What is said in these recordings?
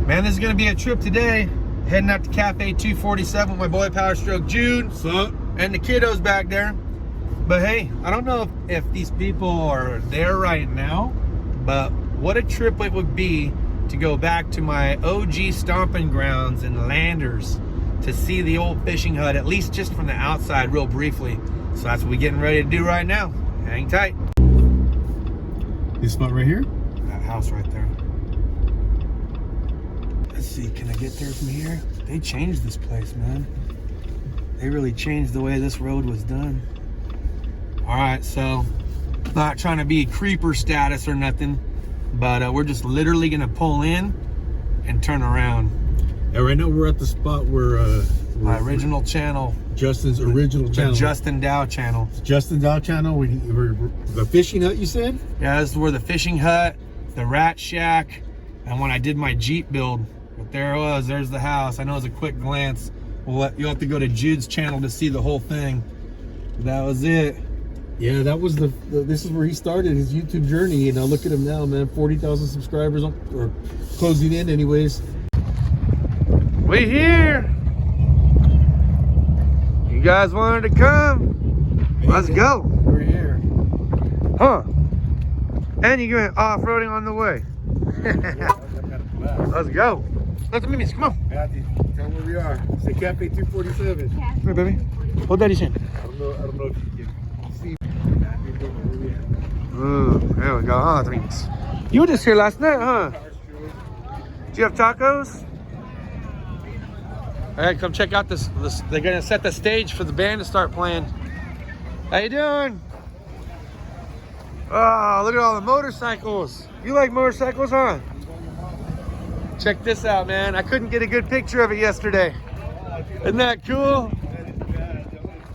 Man, this is gonna be a trip today. Heading out to Cafe 247 with my boy PowerStroke Jude. What's up? And the kiddos back there. But hey, I don't know if these people are there right now, but what a trip it would be to go back to my OG stomping grounds in Landers to see the old fishing hut, at least just from the outside real briefly. So that's what we're getting ready to do right now. Hang tight. This spot right here? That house right there. Let's see, can I get there from here? They changed this place, man. They really changed the way this road was done. All right, so not trying to be creeper status or nothing, but we're just literally gonna pull in and turn around. Yeah, right now we're at the spot where my original channel, Justin's original channel, the Justin Dow channel. Justin Dow channel. We're the fishing hut, you said? Yeah, this is where the fishing hut, the rat shack, and when I did my Jeep build. But there it was. There's the house. I know it's a quick glance. Well, you'll have to go to Jude's channel to see the whole thing. That was it. Yeah, that was this is where he started his YouTube journey, and now look at him now, man. 40,000 subscribers, or closing in, anyways. We here. You guys wanted to come? Let's go. We're here. Huh? And you're going off-roading on the way. Let's go. Let's meet me. Come on. Matthew, tell where we are. It's at Cafe 247. Come here, baby. Hold daddy's hand. I don't know if you can see. Ooh, there we go. Huh? You were just here last night, huh? Do you have tacos? All right, come check out this. They're gonna set the stage for the band to start playing. How you doing? Oh, look at all the motorcycles. You like motorcycles, huh? Check this out, man. I couldn't get a good picture of it yesterday. Isn't that cool?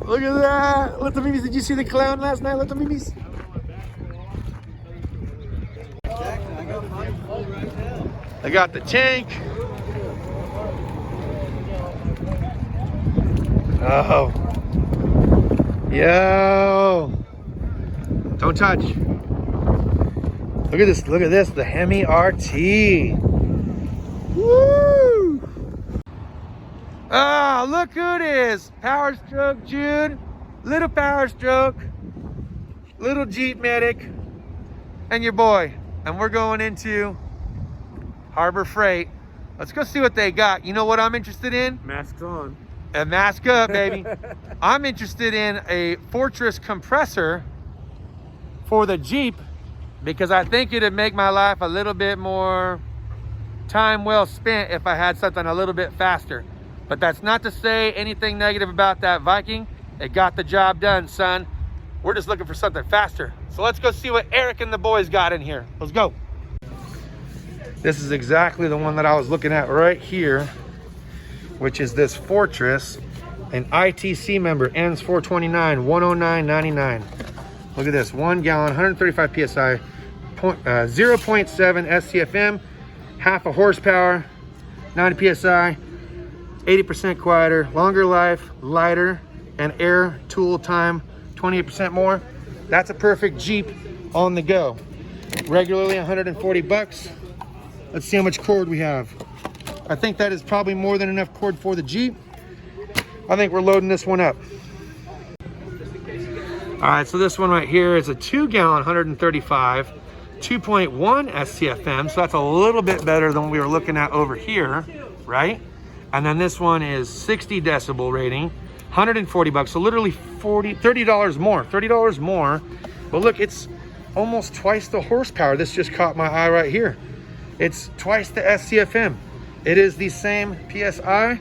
Look at that. Let the memes. Did you see the clown last night? Let the memes. I got the tank. Oh. Yo. Don't touch. Look at this. Look at this. The Hemi RT. Woo! Oh, look who it is. PowerStroke Jude. Little PowerStroke. Little Jeep Medic. And your boy. And we're going into Harbor Freight. Let's go see what they got. You know what I'm interested in? Mask on. And mask up, baby. I'm interested in a Fortress compressor for the Jeep because I think it'd make my life a little bit more time well spent if I had something a little bit faster. But that's not to say anything negative about that Viking. It got the job done, son. We're just looking for something faster. So let's go see what Eric and the boys got in here. Let's go. This is exactly the one that I was looking at right here, which is this Fortress, an ITC member, ends 429, 109.99. Look at this, 1 gallon, 135 PSI, 0.7 SCFM, half a horsepower, 90 PSI, 80% quieter, longer life, lighter, and air tool time, 28% more. That's a perfect Jeep on the go. Regularly 140 bucks. Let's see how much cord we have. I think that is probably more than enough cord for the Jeep. I think we're loading this one up. All right, so this one right here is a 2 gallon, 135, 2.1 SCFM. So that's a little bit better than what we were looking at over here, right? And then this one is 60 decibel rating, 140 bucks. So literally $30 more, $30 more. But look, it's almost twice the horsepower. This just caught my eye right here. It's twice the SCFM. It is the same PSI,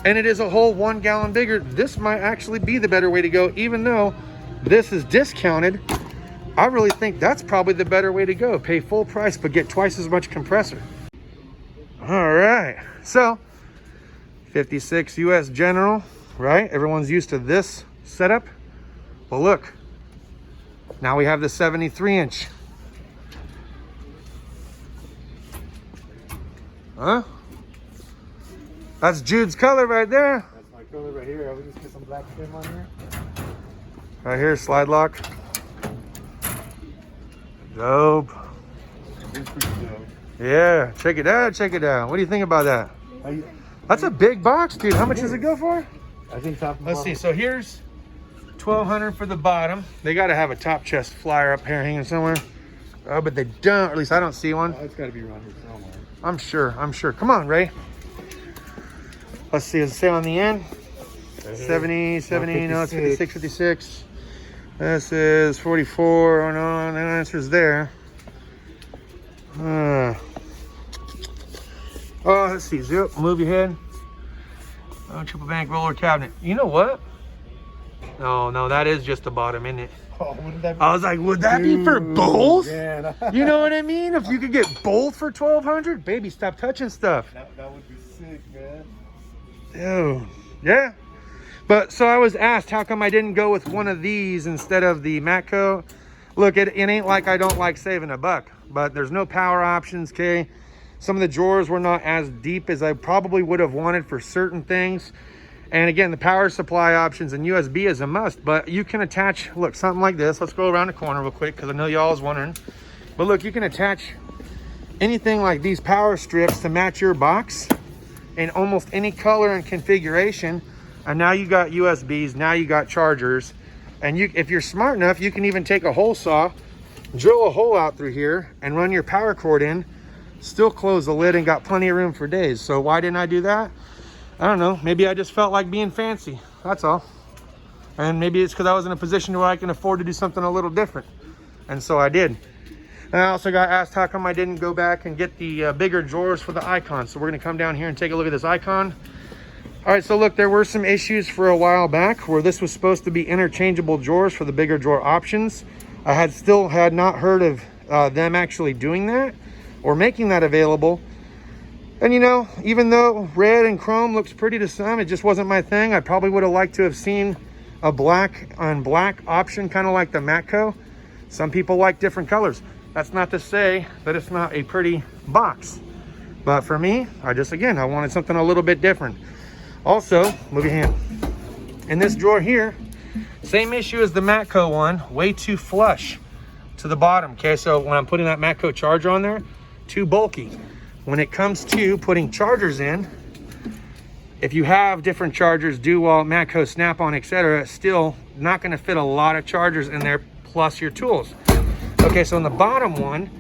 and it is a whole 1 gallon bigger. This might actually be the better way to go, even though this is discounted. I really think that's probably the better way to go. Pay full price, but get twice as much compressor. All right, so 56 US General, right? Everyone's used to this setup. Well, look, now we have the 73-inch. Huh? That's Jude's color right there. That's my color right here. I will just get some black trim on here. Right here, slide lock. Dope. It's pretty dope. Yeah, check it out, check it out. What do you think about that? That's a big box, dude. How much does it go for? I think top. Let's see. So here's $1,200 for the bottom. They got to have a top chest flyer up here hanging somewhere. Oh, but they don't. Or at least I don't see one. Oh, it's got to be around here somewhere. I'm sure. I'm sure. Come on, Ray. Let's see. Does it say on the end? 70, 70. No, it's 56, 56. This is 44. Oh no, the answer's there. Oh, let's see. Zip. Move your head. Oh, triple bank roller cabinet. You know what? No, that is just the bottom, isn't it? Oh, wouldn't that be? I was like, would that be for both? Yeah. You know what I mean? If you could get both for $1,200, baby, stop touching stuff. That would be sick, man. Dude, yeah. But so I was asked, how come I didn't go with one of these instead of the Matco? Look, it ain't like I don't like saving $1, but there's no power options, okay? Some of the drawers were not as deep as I probably would have wanted for certain things. And again, the power supply options and USB is a must, but you can attach, look, something like this. Let's go around the corner real quick because I know y'all is wondering. But look, you can attach anything like these power strips to match your box in almost any color and configuration. And now you got USBs, now you got chargers. And if you're smart enough, you can even take a hole saw, drill a hole out through here and run your power cord in, still close the lid and got plenty of room for days. So why didn't I do that? I don't know. Maybe I just felt like being fancy. That's all. And maybe it's because I was in a position where I can afford to do something a little different. And so I did. And I also got asked how come I didn't go back and get the bigger drawers for the Icon. So we're going to come down here and take a look at this Icon. All right, so look, there were some issues for a while back where this was supposed to be interchangeable drawers for the bigger drawer options. I had not heard of them actually doing that or making that available. And you know, even though red and chrome looks pretty to some, it just wasn't my thing. I probably would have liked to have seen a black on black option, kind of like the Matco. Some people like different colors. That's not to say that it's not a pretty box. But for me, I wanted something a little bit different. Also, move your hand. In this drawer here, same issue as the Matco one, way too flush to the bottom. Okay, so when I'm putting that Matco charger on there, too bulky. When it comes to putting chargers in, if you have different chargers, DeWalt, Matco, Snap-on, etc., still not going to fit a lot of chargers in there plus your tools. Okay, so in the bottom one,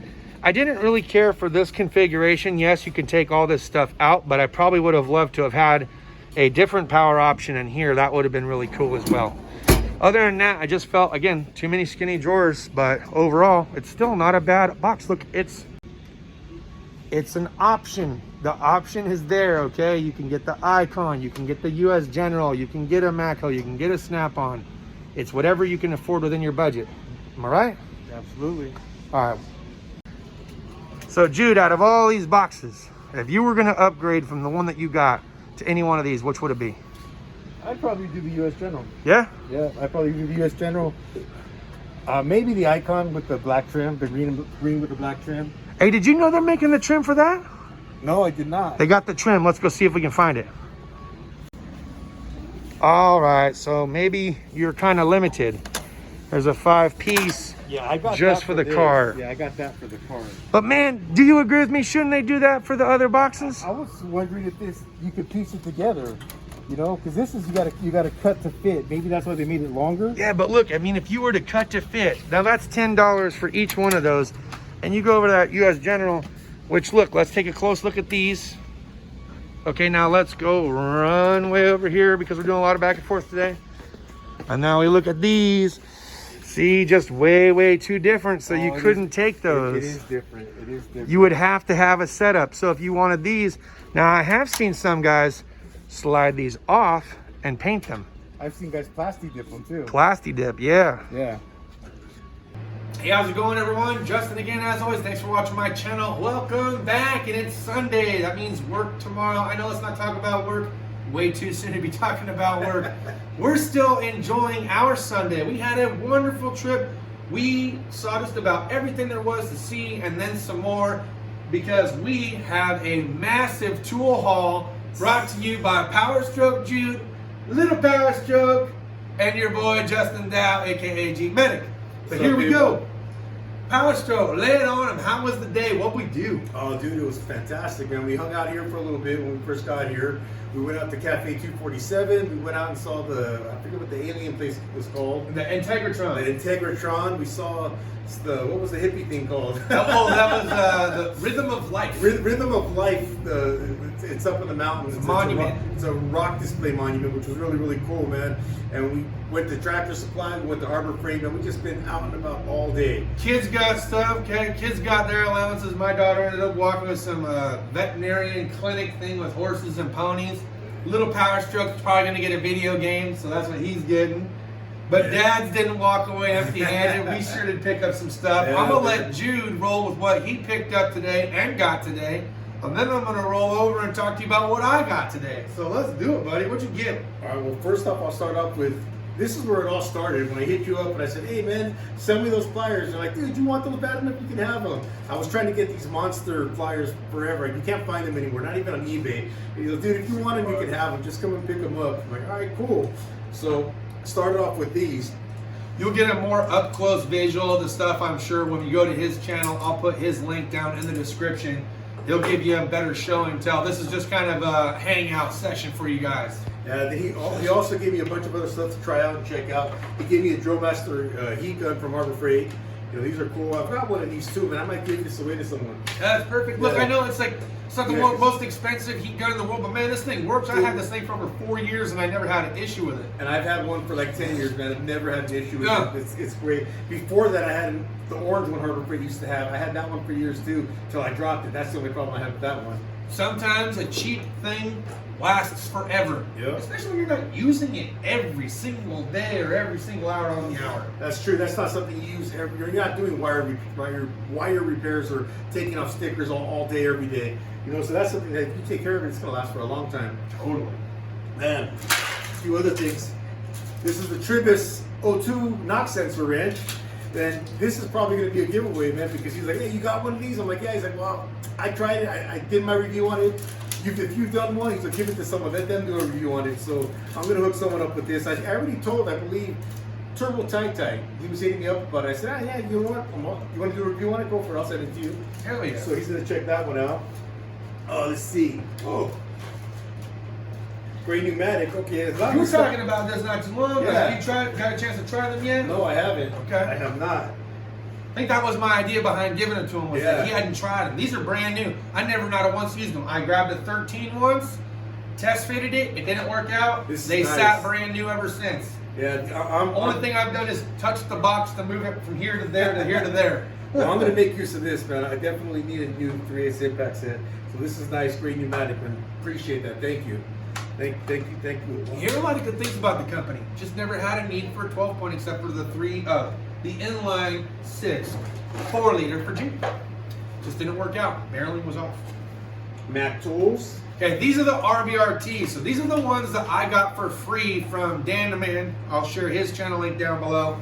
I didn't really care for this configuration. Yes, you can take all this stuff out, but I probably would have loved to have had a different power option in here. That would have been really cool as well. Other than that, I just felt, again, too many skinny drawers, but overall, it's still not a bad box. Look, it's an option. The option is there, okay? You can get the Icon, you can get the US General, you can get a Matco, you can get a Snap-on. It's whatever you can afford within your budget. Am I right? Absolutely. All right. So Jude, out of all these boxes, if you were gonna upgrade from the one that you got to any one of these, which would it be? I'd probably do the US General. Yeah? Yeah, I'd probably do the US General. Maybe the Icon with the black trim, the green with the black trim. Hey, did you know they're making the trim for that? No, I did not. They got the trim. Let's go see if we can find it. All right, so maybe you're kind of limited. There's a 5-piece I got just that for the this. car. Yeah, I got that for the car. But man, do you agree with me? Shouldn't they do that for the other boxes? I was wondering if you could piece it together, you know, because this is you gotta cut to fit. Maybe that's why they made it longer. Yeah, but look, I mean, if you were to cut to fit, now that's $10 for each one of those. And you go over to that US General, which look, let's take a close look at these. Okay, now let's go run way over here because we're doing a lot of back and forth today. And now we look at these. See, just way too different. So you couldn't take those. It is different. It is different. You would have to have a setup. So if you wanted these, now I have seen some guys slide these off and paint them. I've seen guys plastic dip them too. Plastic dip, yeah. Yeah. Hey, how's it going, everyone? Justin again, as always. Thanks for watching my channel. Welcome back, and it's Sunday. That means work tomorrow. I know let's not talk about work. Way too soon to be talking about work. We're still enjoying our Sunday. We had a wonderful trip. We saw just about everything there was to see, and then some more, because we have a massive tool haul brought to you by PowerStroke Jude, Little PowerStroke, and your boy Justin Dow, aka G Medic. So here we go. PowerStroke, lay it on him. How was the day? What'd we do? Oh, dude, it was fantastic, man. We hung out here for a little bit when we first got here. We went out to Cafe 247. We went out and saw I forget what the alien place was called. The Integratron. The Integratron. We saw what was the hippie thing called? Oh, that was the Rhythm of Life. Rhythm of Life. It's up in the mountains. It's a monument. It's a rock display monument, which was really, really cool, man. And we went to Tractor Supply. We went to Arbor Freight, and we just been out and about all day. Kids got stuff, okay? Kids got their allowances. My daughter ended up walking with some veterinarian clinic thing with horses and ponies. Little PowerStroke's probably going to get a video game, so that's what he's getting. But Dad's didn't walk away empty-handed. We sure did pick up some stuff. Yeah, I'm going to let Jude roll with what he picked up today and got today. And then I'm going to roll over and talk to you about what I got today. So let's do it, buddy. What'd you get? All right, well, first off, I'll start off with, this is where it all started. When I hit you up and I said, hey, man, send me those pliers. They're like, dude, you want those bad enough? You can have them. I was trying to get these monster pliers forever. You can't find them anymore, not even on eBay. And he goes, dude, if you want them, you can have them. Just come and pick them up. I'm like, all right, cool. So started off with these. You'll get a more up-close visual of the stuff, I'm sure, when you go to his channel. I'll put his link down in the description. He'll give you a better show and tell. This is just kind of a hangout session for you guys. He also gave me a bunch of other stuff to try out and check out. He gave me a Drillmaster heat gun from Arbor Freight. You know, these are cool. I've got one of these too, man. I might give this away to someone. That's perfect. Look, Yeah. I know it's not the most expensive heat gun in the world, but man, this thing works. I had this thing for over 4 years and I never had an issue with it. And I've had one for like 10 years, man. I've never had an issue with Yeah. it. It's great. Before that, I had the orange one Arbor Freight used to have. I had that one for years too, till I dropped it. That's the only problem I have with that one. Sometimes a cheap thing lasts forever. Yeah. Especially when you're not using it every single day or every single hour on the hour. That's true. That's not something you use every. You're not doing wire repairs or taking off stickers all day, every day. You know, so that's something that if you take care of it, it's gonna last for a long time. Totally. Man, a few other things. This is the Tribus O2 knock sensor wrench. And this is probably going to be a giveaway, man, because he's like, hey, you got one of these? I'm like, yeah. He's like, well, I tried it. I did my review on it. If you've done one, he's like, give it to someone. Let them do a review on it. So I'm going to hook someone up with this. I already told, I believe, Turbo Tight. He was hitting me up about it. I said, yeah, you know what? You want to do a review on it? Go for it. I'll send it to you. Hell yeah. So he's going to check that one out. Oh, let's see. Oh. Great pneumatic. Okay. You were talking about this not too long ago. Yeah. Have you got a chance to try them yet? No, I haven't. Okay. I have not. I think that was my idea behind giving it to him, was that he hadn't tried them. These are brand new. I never not once used them. I grabbed a 13 once, test fitted it, it didn't work out. They sat brand new ever since. Yeah, Only thing I've done is touch the box to move it from here to there to here to there. Well, I'm going to make use of this, man. I definitely need a new 3/8 impact set. So this is nice, great pneumatic, man. Appreciate that. Thank you. Thank you. You hear a lot of good things about the company. Just never had a need for a 12-point except for the inline 6 4-liter for Jeep. Just didn't work out. Barreling was off. Mac tools. Okay, these are the RBRT. So these are the ones that I got for free from Dan the Man. I'll share his channel link down below.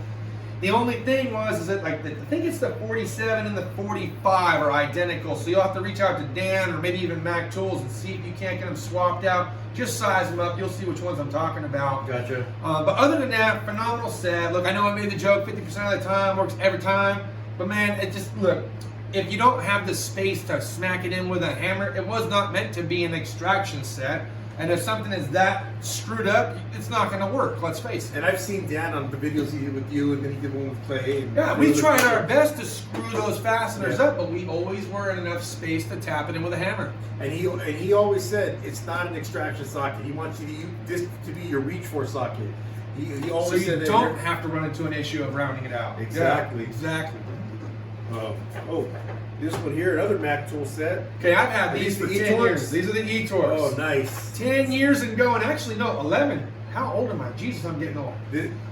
The only thing is that I think it's the 47 and the 45 are identical. So you'll have to reach out to Dan or maybe even Mac Tools and see if you can't get them swapped out. Just size them up. You'll see which ones I'm talking about. Gotcha. But other than that, phenomenal set. Look, I know I made the joke 50% of the time, works every time. But man, it just, look, if you don't have the space to smack it in with a hammer, it was not meant to be an extraction set. And if something is that screwed up, it's not going to work, let's face it. And I've seen Dan on the videos he did with you, and then he did one with Clay. Yeah, we tried our best to screw those fasteners up, but we always were in enough space to tap it in with a hammer. And he always said it's not an extraction socket. He wants you to use this to be your reach for socket. He always so you said don't have to run into an issue of rounding it out. Exactly. Yeah, exactly. This one here, another Mac tool set. Okay, I've had these for 10 years. These are the E-Torques. Oh, nice. 10 years and going. Actually, no, 11. How old am I? Jesus, I'm getting old.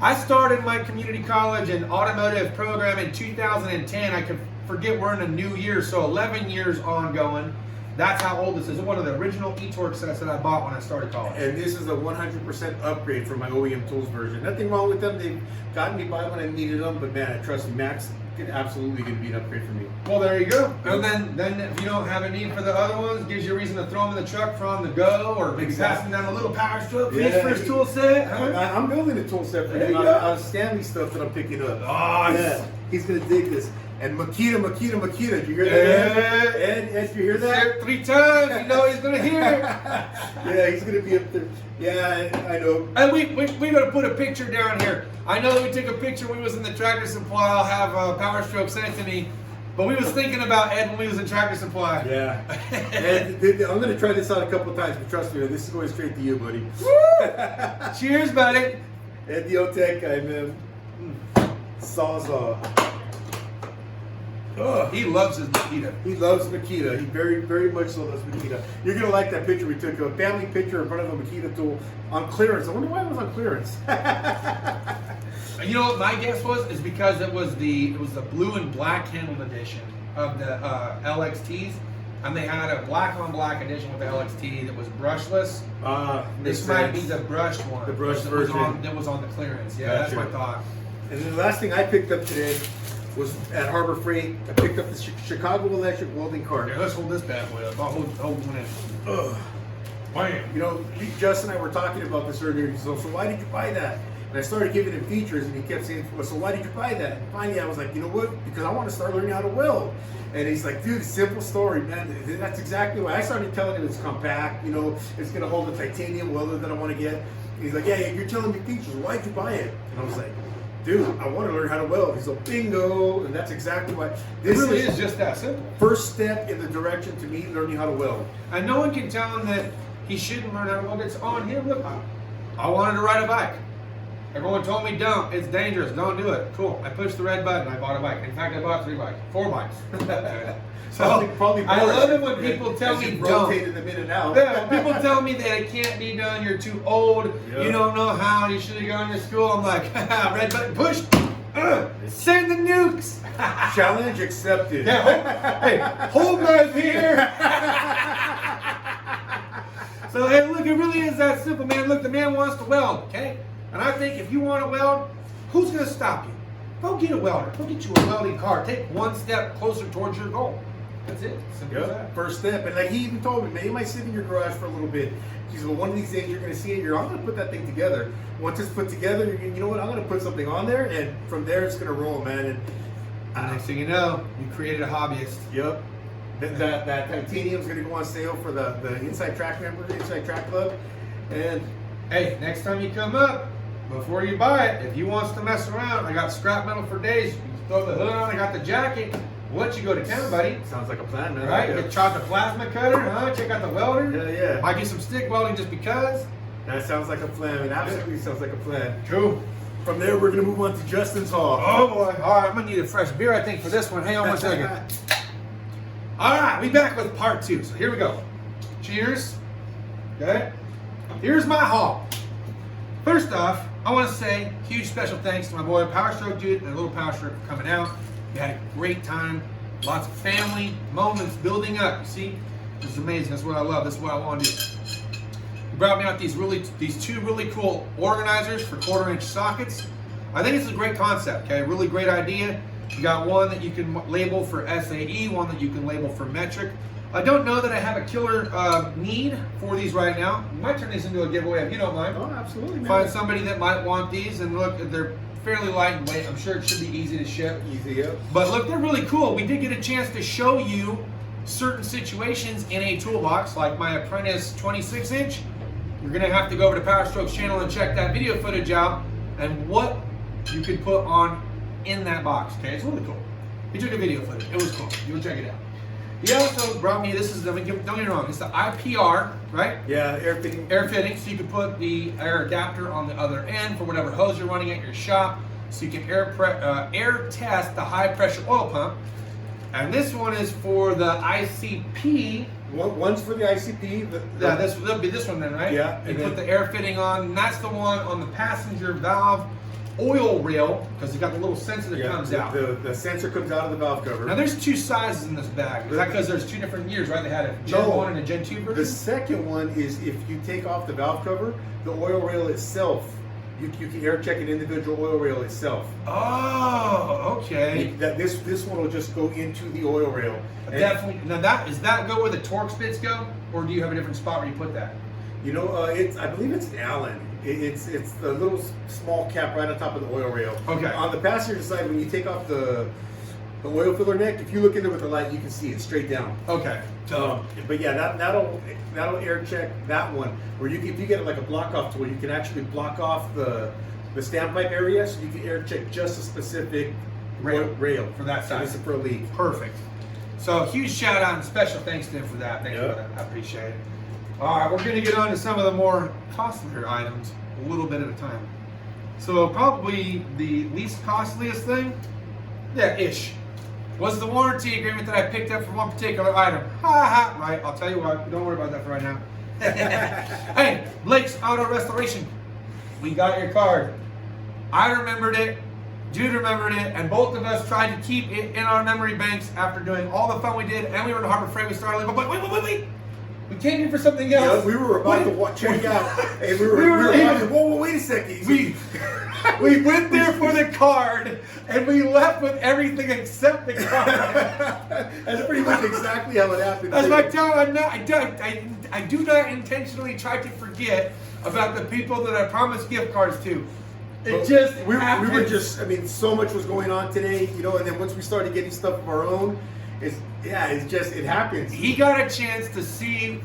I started my community college and automotive program in 2010. I could forget we're in a new year, so 11 years ongoing. That's how old this is. It's one of the original E-Torque sets that I bought when I started college. And this is a 100% upgrade from my OEM Tools version. Nothing wrong with them. They've gotten me by when I needed them, but man, trust me, Max absolutely going to be an upgrade for me. Well, there you go. And then if you don't have a need for the other ones, gives you a reason to throw them in the truck for on the go, or maybe passing down a little PowerStroke for his first tool set. Huh? I'm building a tool set for him. Stanley stuff that I'm picking up. Nice. Yeah, he's going to dig this. And Makita. Did you hear that? Ed, did you hear that? 3 times. You know he's gonna hear it. Yeah, he's gonna be up there. Yeah, I know. And we gotta put a picture down here. I know that we took a picture when we was in the Tractor Supply. I'll have PowerStroke sent it to me. But we was thinking about Ed when we was in Tractor Supply. Yeah. And I'm gonna try this out a couple of times, but trust me, this is going straight to you, buddy. Woo! Cheers, buddy. Ed the O-Tech guy, man. Sawzall. Oh, he loves his Makita. He loves Makita. He very, very much so loves Makita. You're gonna like that picture we took, a family picture in front of a Makita tool on clearance. I wonder why it was on clearance. You know what my guess was? Is because it was the blue and black handled edition of the LXTs, and they had a black on black edition with the LXT that was brushless. This might be the brushed one. The brushed version that was on the clearance. Yeah, gotcha. That's my thought. And then the last thing I picked up today was at Harbor Freight. I picked up the Chicago Electric welding cart. Yeah, let's hold this bad boy up. I'll hold one in. Ugh. Bam. You know, Justin and I were talking about this earlier. So why did you buy that? And I started giving him features, and he kept saying, well, so why did you buy that? And finally, I was like, you know what? Because I want to start learning how to weld. And he's like, dude, simple story, man. That's exactly why. I started telling him it's compact, you know, it's going to hold the titanium welder that I want to get. And he's like, yeah, you're telling me features. Why'd you buy it? And I was like, dude, I want to learn how to weld. He's like, bingo. And that's exactly why. This really is just that simple. First step in the direction to me learning how to weld. And no one can tell him that he shouldn't learn how to weld. It's on him. Look, I wanted to ride a bike. Everyone told me don't. It's dangerous. Don't do it. Cool. I pushed the red button. I bought a bike. In fact, I bought 4 bikes. So probably I love it when people tell me don't. Rotated them in and out. Yeah, when people tell me that it can't be done. You're too old. Yep. You don't know how. You should have gone to school. I'm like, red button push. Send the nukes. Challenge accepted. Yeah, hey, hold knife here. So hey, look, it really is that simple, man. Look, the man wants to weld, okay? And I think if you want to weld, who's going to stop you? Go get a welder. Go get you a welding car. Take one step closer towards your goal. That's it. Simple as that. First step. And like he even told me, man, you might sit in your garage for a little bit. He said, well, one of these days you're going to see it. I'm going to put that thing together. Once it's put together, you know what? I'm going to put something on there, and from there it's going to roll, man. And next thing you know, you created a hobbyist. Yep. That titanium's going to go on sale for the Inside Track member, Inside Track Club. And hey, next time you come up, before you buy it, if you wants to mess around, I got scrap metal for days. You can throw the hood on. I got the jacket. We'll let you go to town, buddy. Sounds like a plan, man. Right? You try the plasma cutter, huh? Check out the welder. Yeah. Might do some stick welding just because. That sounds like a plan. It absolutely sounds like a plan. Cool. From there, we're going to move on to Justin's haul. Oh, boy. All right, I'm going to need a fresh beer, I think, for this one. Hang on 1 second. All right, we back with part 2. So here we go. Cheers. Okay. Here's my haul. First off, I want to say huge special thanks to my boy PowerStroke Jude and a little PowerStroke for coming out. We had a great time. Lots of family moments building up. You see? This is amazing. That's what I love. This is what I want to do. He brought me out these 2 really cool organizers for 1/4-inch sockets. I think it's a great concept, okay? Really great idea. You got one that you can label for SAE, one that you can label for metric. I don't know that I have a killer need for these right now. We might turn these into a giveaway if you don't mind. Oh, absolutely, man. Find somebody that might want these, and look, they're fairly light and weight. I'm sure it should be easy to ship. Easy, yep. But look, they're really cool. We did get a chance to show you certain situations in a toolbox, like my Apprentice 26-inch. You're gonna have to go over to PowerStroke's channel and check that video footage out and what you could put on in that box, okay? It's really cool. He took a video footage. It was cool. You'll check it out. He also brought me, this is, don't get me wrong, it's the IPR, right? Yeah, air fitting. Air fitting, so you can put the air adapter on the other end for whatever hose you're running at your shop, so you can air test the high pressure oil pump. And this one is for the ICP. One's for the ICP. Yeah, that'll be this one then, right? Yeah. You put the air fitting on, and that's the one on the passenger valve oil rail, because you got the little sensor that comes out. The sensor comes out of the valve cover. Now there's 2 sizes in this bag. Is that because there's 2 different years, right? They had a Gen 1 and a Gen 2 version? The second one is if you take off the valve cover, the oil rail itself, you can air check an individual oil rail itself. Oh, okay. This one will just go into the oil rail. Definitely. Now does that go where the torque spits go, or do you have a different spot where you put that? You know, I believe it's an Allen. It's the little small cap right on top of the oil rail. Okay. On the passenger side, when you take off the The oil filler neck, if you look into it with the light, you can see it straight down. Okay. But yeah, that'll air check that one. Where if you get like a block off tool, you can actually block off the standpipe area, so you can air check just a specific rail for that side. This is for a leak. Perfect. So huge shout out and special thanks to him for that. Thank you for that. I appreciate it. All right, we're going to get on to some of the more costlier items a little bit at a time. So probably the least costliest thing, ish, was the warranty agreement that I picked up for one particular item. Right, I'll tell you what, don't worry about that for right now. Hey, Blake's Auto Restoration, we got your card. I remembered it, Jude remembered it, and both of us tried to keep it in our memory banks after doing all the fun we did, and we were in Harbor Freight. We started like, wait. We came here for something else. Yeah, we were about to check out, and we were about to, whoa, wait a second. We went there for the card, and we left with everything except the card. That's pretty much exactly how it happened. That's my time. I do not intentionally try to forget about the people that I promised gift cards to. We were just, I mean, so much was going on today, you know, and then once we started getting stuff of our own, it happens. He got a chance to see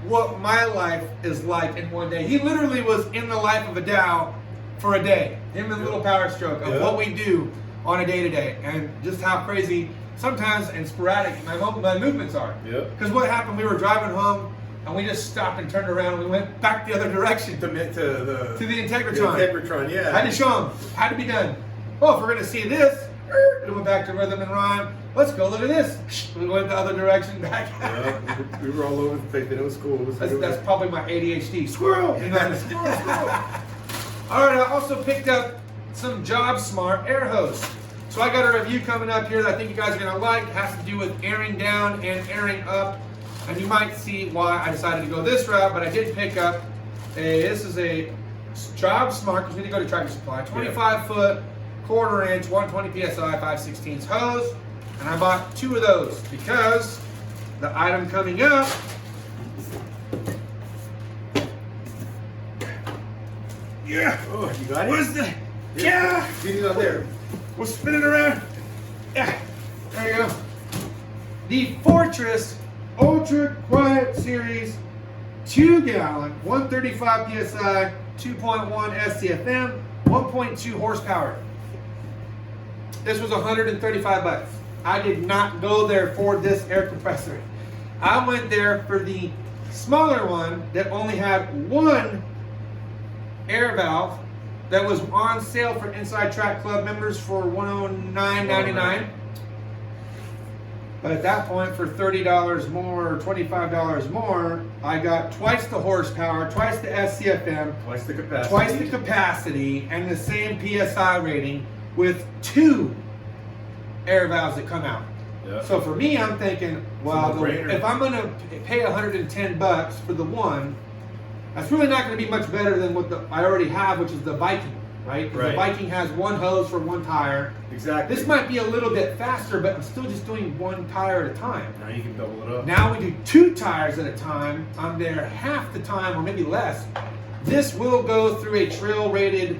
what my life is like in one day. He literally was in the life of a Dow for a day. Him and little PowerStroke of what we do on a day-to-day, and just how crazy sometimes and sporadic my movements are. Because what happened, we were driving home, and we just stopped and turned around, and we went back the other direction to the Integratron. The Integratron, yeah. Had to show him. Had to be done. Well, if we're going to see this, we went back to rhythm and rhyme. Let's go look at this. We went the other direction back. We were all over the place, but it was cool. That's probably my ADHD. Squirrel! You know, squirrel. All right, I also picked up some Job Smart air hose. So I got a review coming up here that I think you guys are going to like. It has to do with airing down and airing up. And you might see why I decided to go this route, but I did pick up this is a Job Smart, because we need to go to Tractor Supply, 25-foot, 1/4 inch, 120 PSI, 5/16 hose. And I bought 2 of those because the item coming up Oh, you got it? was the Get it out there. We'll spin it around. Yeah, there you go. The Fortress Ultra Quiet Series 2-gallon, 135 PSI, 2.1 SCFM, 1.2 horsepower. This was $135. I did not go there for this air compressor. I went there for the smaller one that only had 1 air valve that was on sale for Inside Track Club members for $109.99. But at that point, for $30 more or $25 more, I got twice the horsepower, twice the SCFM, Twice the capacity, and the same PSI rating with 2 air valves that come out. So for me, I'm thinking, well, if I'm going to pay $110 for the one, that's really not going to be much better than what I already have, which is the Viking, right? The Viking has 1 hose for 1 tire. Exactly. This might be a little bit faster, but I'm still just doing 1 tire at a time. Now you can double it up. Now we do 2 tires at a time. I'm there half the time, or maybe less. This will go through a trail rated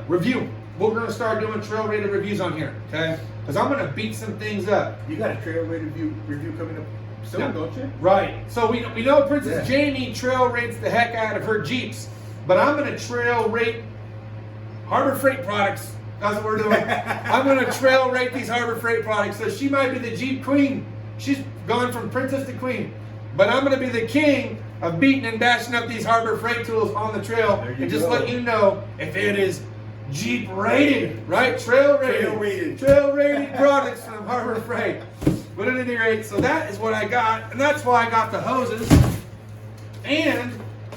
review. We're going to start doing trail rated reviews on here, okay? Because I'm going to beat some things up. You got a trail rated review coming up soon, don't you? Right. So we know Princess Jamie trail rates the heck out of her Jeeps, but I'm going to trail rate Harbor Freight products. That's what we're doing. I'm going to trail rate these Harbor Freight products. So she might be the Jeep queen. She's gone from princess to queen. But I'm going to be the king of beating and bashing up these Harbor Freight tools on the trail, and just let you know if it is Jeep rated, right? Trail rated products from Harbor Freight. But at any rate, so that is what I got, and that's why I got the hoses and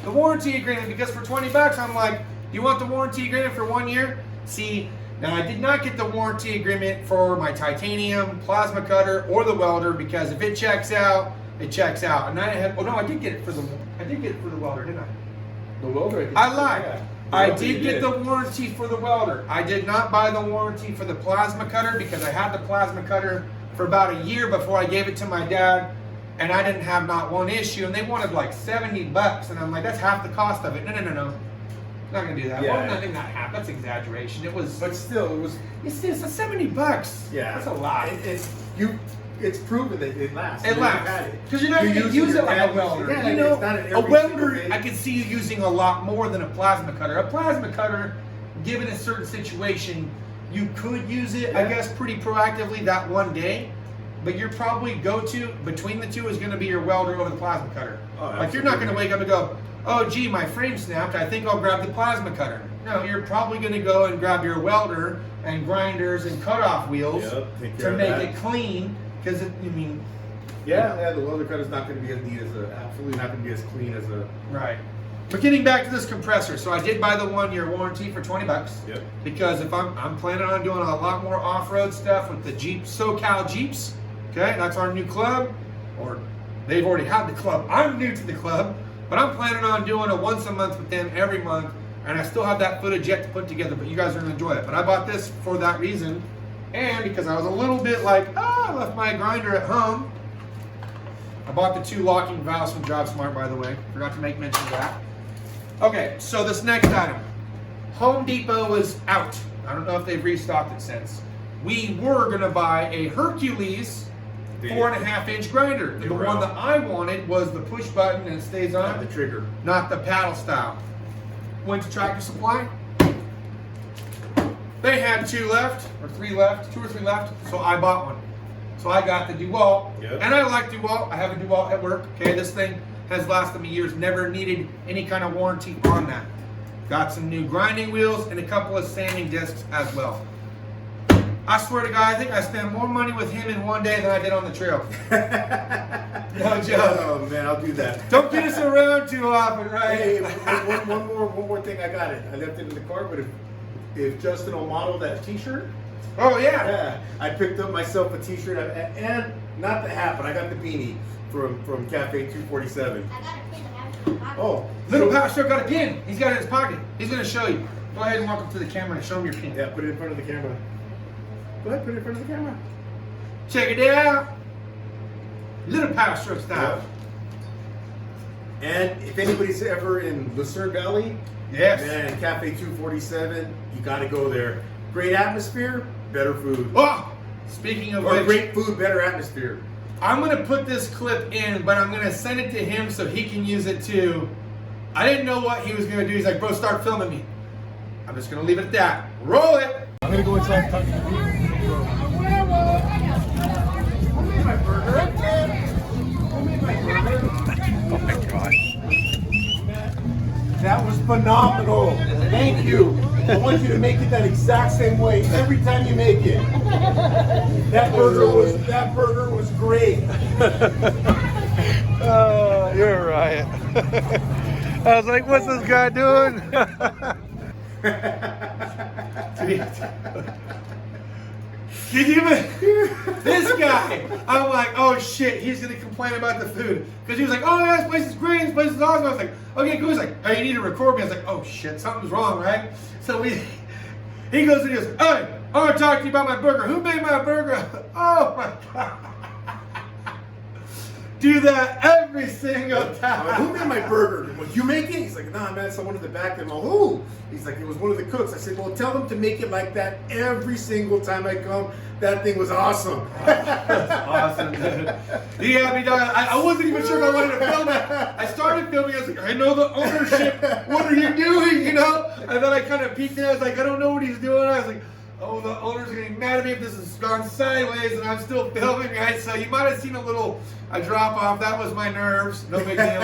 the warranty agreement, because for $20, I'm like, you want the warranty agreement for 1 year? See, now I did not get the warranty agreement for my titanium, plasma cutter, or the welder, because if it checks out, it checks out. And I did get it for the welder, didn't I? The welder? I lied. Yeah. I did get the warranty for the welder. I did not buy the warranty for the plasma cutter, because I had the plasma cutter for about a year before I gave it to my dad, and I didn't have not one issue, and they wanted like $70, and I'm like, that's half the cost of it. No. Not gonna do that. Yeah. Well, I think not half. That's exaggeration. It was. But still, it was. It's $70. Yeah, That's a lot. It's proven that it lasts. It lasts because you're not going to use it like a welder. Yeah, You know, it's not an a every welder, single day. I can see you using a lot more than a plasma cutter. A plasma cutter, given a certain situation, you could use it, I guess, pretty proactively that one day. But your probably go-to between the two is going to be your welder over the plasma cutter. Oh, like you're not going to wake up and go, oh, gee, my frame snapped. I think I'll grab the plasma cutter. No, you're probably going to go and grab your welder and grinders and cutoff wheels to make it clean. Because the welder cutter's not going to be as neat as absolutely not going to be as clean as a. Right. But getting back to this compressor, so I did buy the 1-year warranty for $20. Yep. Because if I'm planning on doing a lot more off-road stuff with the Jeep SoCal Jeeps. Okay, that's our new club, or they've already had the club. I'm new to the club, but I'm planning on doing a once a month with them every month, and I still have that footage yet to put together. But you guys are gonna enjoy it. But I bought this for that reason. And because I was a little bit like, I left my grinder at home. I bought the 2 locking valves from Job Smart, by the way. Forgot to make mention of that. Okay, so this next item. Home Depot was out. I don't know if they've restocked it since. We were going to buy a Hercules 4.5-inch grinder. The one that I wanted was the push button and it stays on. Not the trigger. Not the paddle style. Went to Tractor Supply. They had 2 left, or 3 left, 2 or 3 left, so I bought one. So I got the DeWalt, and I like DeWalt. I have a DeWalt at work. Okay, this thing has lasted me years, never needed any kind of warranty on that. Got some new grinding wheels and a couple of sanding discs as well. I swear to God, I think I spent more money with him in one day than I did on the trail. No joke. Oh man, I'll do that. Don't get us around too often, right? Hey, one more thing. I got it. I left it in the car, but if Justin will model that T-shirt. Oh yeah. Yeah, I picked up myself a T-shirt and not the hat, but I got the beanie from Cafe 247. I got a pin and I have Oh, Little PowerStroke got a pin. He's got it in his pocket. He's going to show you. Go ahead and walk up to the camera and show him your pin. yeah, put it in front of the camera. Go ahead, put it in front of the camera. Check it out. Little PowerStroke style. Yeah. And if anybody's ever in Lucerne Valley, Yes. man, Cafe 247, you got to go there. Great atmosphere, better food. Oh, speaking of Or which, great food, better atmosphere. I'm going to put this clip in, but I'm going to send it to him so he can use it too. I didn't know what he was going to do. He's like, bro, start filming me. I'm just going to leave it at that. Roll it. I'm going to go inside and talk to the people. Oh my gosh. That was phenomenal. Thank you. I want you to make it that exact same way every time you make it. That burger was great. Oh, you're right. I was like, what's this guy doing? Did you even, this guy, I'm like, oh shit, he's gonna complain about the food. Because he was like, oh yeah, this place is great, this place is awesome. I was like, okay, cool. He's like, hey, you need to record me. I was like, oh shit, something's wrong, right? So he goes and he goes, hey, I want to talk to you about my burger. Who made my burger? Oh my God. Do that every single time. Who made my burger? Well, you make it? He's like, nah, man, someone in the back. I'm like, who? He's like, it was one of the cooks. I said, well, tell them to make it like that every single time I come. That thing was awesome. That's awesome, dude. He had me done. I wasn't even sure if I wanted to film it. I started filming. I was like, I know the ownership. What are you doing? You know? And then I kind of peeked in. I was like, I don't know what he's doing. I was like, oh, the owner's getting mad at me if this has gone sideways and I'm still filming, right? So you might have seen a little drop off. That was my nerves. No big deal.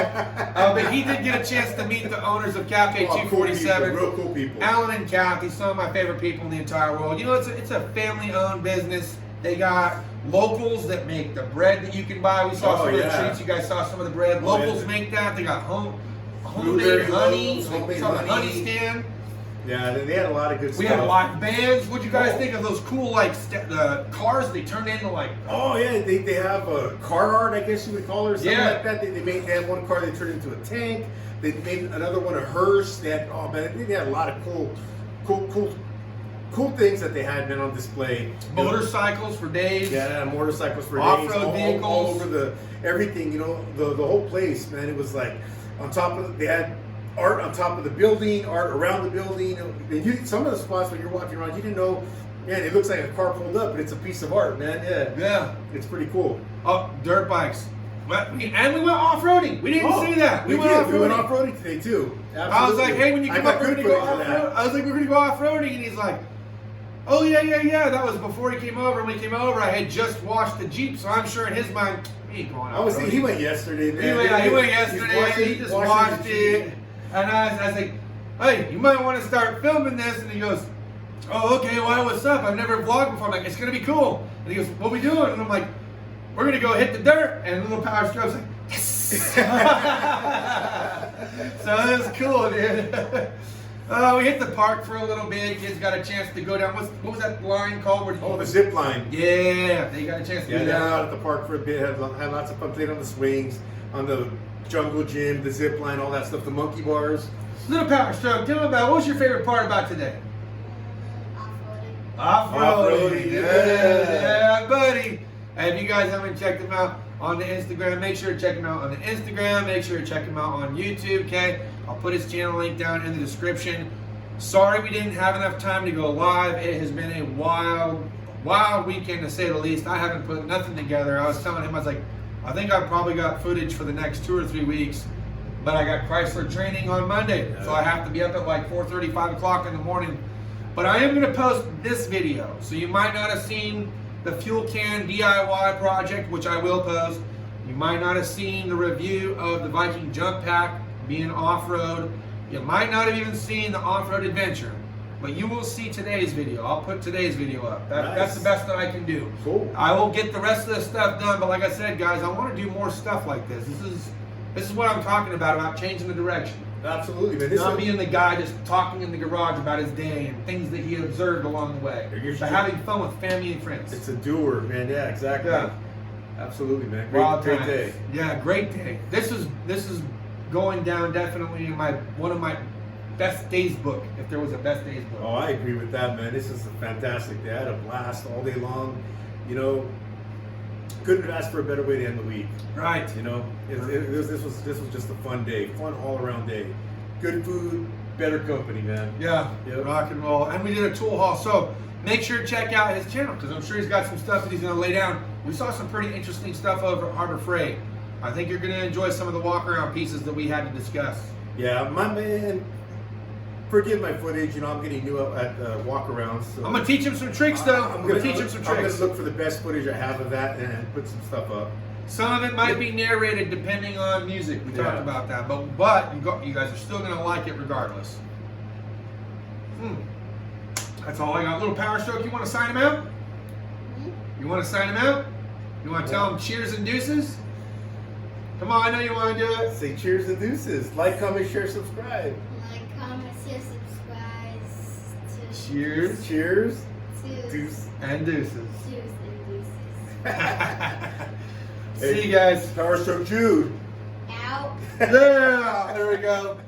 But he did get a chance to meet the owners of Cafe 247. Real cool people. Alan and Kathy, some of my favorite people in the entire world. You know, it's a family-owned business. They got locals that make the bread that you can buy. We saw some of the treats. You guys saw some of the bread. Locals make that. They got homemade honey. We saw the honey stand. Yeah, they had a lot of good stuff. We had live bands. What'd you guys think of those cool, like, the cars they turned into, like... Oh, yeah, they have a car art, I guess you would call it, or something like that. They had one car they turned into a tank. They made another one a hearse. They had, oh, man, they had a lot of cool things that they had been on display. Motorcycles for days. Yeah, motorcycles for days. Off-road vehicles. All over everything, you know, the whole place, man. It was like, on top of it, they had art on top of the building, art around the building. And some of the spots when you're walking around, you didn't know, man, it looks like a car pulled up, but it's a piece of art, man. Yeah, it's pretty cool. Oh, dirt bikes. And we went off-roading. We didn't see that. We went off-roading today too. Absolutely. I was like, hey, when you come up, we're gonna go off-road. I was like, we're gonna go off-roading, and he's like, oh yeah. That was before he came over. When he came over, I had just washed the Jeep, so I'm sure in his mind, he ain't going off-roading. He went yesterday, man. He went yesterday. He just washed it, and I was like, hey, you might want to start filming this, and he goes, oh, okay, why, what's up? I've never vlogged before. I'm like, it's gonna be cool. And he goes, what we doing? And I'm like, we're gonna go hit the dirt. And little PowerStroke's like, yes. So it was cool, dude. We hit the park for a little bit. Kids got a chance to go down. What was that line called? The zip line. Yeah, they got a chance to do that. Down out at the park for a bit. Had lots of fun playing on the swings, on the jungle gym, the zip line, all that stuff, the monkey bars. Little PowerStroke, tell me about, what was your favorite part about today? Off-roading. Yeah, buddy. And if you guys haven't checked him out on the Instagram, make sure to check him out on the Instagram. Make sure to check him out on YouTube, okay? I'll put his channel link down in the description. Sorry we didn't have enough time to go live. It has been a wild weekend, to say the least. I haven't put nothing together. I was telling him, I was like, I think I've probably got footage for the next 2 or 3 weeks, but I got Chrysler training on Monday, so I have to be up at like 4:30, 5 o'clock in the morning. But I am gonna post this video, so you might not have seen the fuel can DIY project, which I will post. You might not have seen the review of the Viking jump pack being off-road. You might not have even seen the off-road adventure, but you will see today's video. I'll put today's video up. That's the best that I can do. Cool. I will get the rest of this stuff done, but like I said, guys, I want to do more stuff like this. This is what I'm talking about changing the direction. Absolutely, man. Not being the guy just talking in the garage about his day and things that he observed along the way. But having fun with family and friends. It's a doer, man. Yeah, exactly. Yeah. Absolutely, man. Great day. Yeah, great day. This is going down definitely in one of my best days book, if there was a best days book. Oh, I agree with that, man. This is a fantastic day. I had a blast all day long. You know, couldn't have asked for a better way to end the week. Right. You know, this was just a fun day, fun all around day. Good food, better company, man. Yeah, Yep. Rock and roll. And we did a tool haul, so make sure to check out his channel, because I'm sure he's got some stuff that he's going to lay down. We saw some pretty interesting stuff over at Harbor Freight. I think you're going to enjoy some of the walk-around pieces that we had to discuss. Yeah, my man. Forgive my footage, you know, I'm getting new at walk-arounds. So I'm going to teach him some tricks, though. I'm going to teach him some tricks. I'm going to look for the best footage I have of that and put some stuff up. Some of it might be narrated depending on music. We talked about that. But you guys are still going to like it regardless. That's all I got. Little PowerStroke, you want to sign him out? You want to sign him out? You want to tell him cheers and deuces? Come on, I know you want to do it. Say cheers and deuces. Like, comment, share, subscribe. Like, comment, share, subscribe. Cheers. Cheers. Deuce. And deuces. Cheers and deuces. See you guys. PowerStroke Jude. Out. Yeah, there we go.